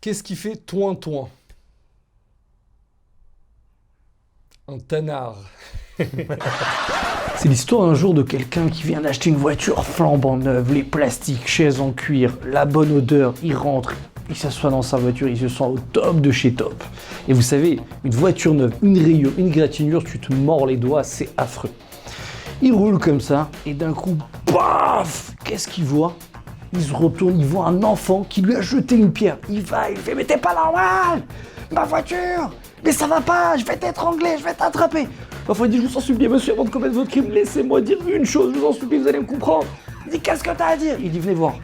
Qu'est-ce qui fait toin-toin? Un tanard. C'est l'histoire un jour de quelqu'un qui vient d'acheter une voiture flambant neuve, les plastiques, chaises en cuir, la bonne odeur, il rentre, il s'assoit dans sa voiture, il se sent au top de chez top. Et vous savez, une voiture neuve, une rayure, une gratinure, tu te mords les doigts, c'est affreux. Il roule comme ça, et d'un coup, paf! Qu'est-ce qu'il voit? Il se retourne, il voit un enfant qui lui a jeté une pierre. Il va, il fait, mais t'es pas normal! Ma voiture! Mais ça va pas, je vais t'étrangler, je vais t'attraper. L'enfant il dit, je vous en supplie monsieur, avant de commettre votre crime, laissez-moi dire une chose, je vous en supplie, vous allez me comprendre. Il dit, qu'est-ce que t'as à dire? Il dit, venez voir.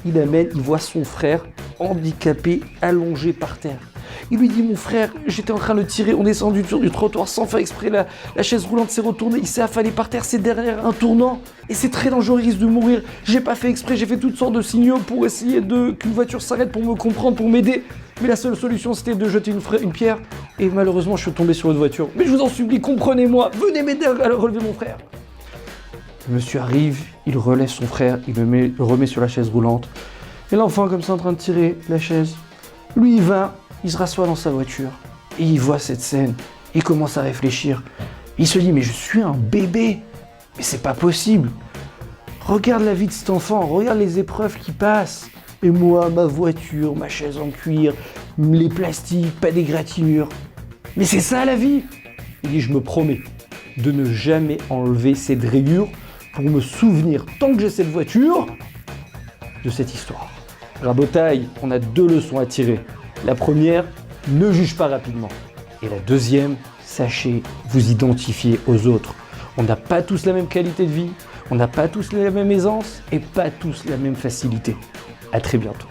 Il amène, il voit son frère handicapé, allongé par terre. Il lui dit, mon frère, j'étais en train de le tirer, on est descendu sur du trottoir sans faire exprès, la chaise roulante s'est retournée, il s'est affalé par terre, c'est derrière un tournant, et c'est très dangereux, il risque de mourir. J'ai pas fait exprès, j'ai fait toutes sortes de signaux pour essayer qu'une voiture s'arrête pour me comprendre, pour m'aider. Mais la seule solution, c'était de jeter une pierre, et malheureusement, je suis tombé sur votre voiture. Mais je vous en supplie, comprenez-moi, venez m'aider à relever mon frère. Le monsieur arrive, il relève son frère, il le remet sur la chaise roulante, et l'enfant, comme ça, en train de tirer la chaise, lui, il va, il se rassoit dans sa voiture, et il voit cette scène, il commence à réfléchir. Il se dit, mais je suis un bébé, mais c'est pas possible. Regarde la vie de cet enfant, regarde les épreuves qui passent. Et moi, ma voiture, ma chaise en cuir, les plastiques, pas d'égratignure. Mais c'est ça la vie. Il dit, je me promets de ne jamais enlever cette rayure pour me souvenir, tant que j'ai cette voiture, de cette histoire. Rabotaille, on a 2 leçons à tirer. La première, ne juge pas rapidement. Et la deuxième, sachez vous identifier aux autres. On n'a pas tous la même qualité de vie, on n'a pas tous la même aisance et pas tous la même facilité. À très bientôt.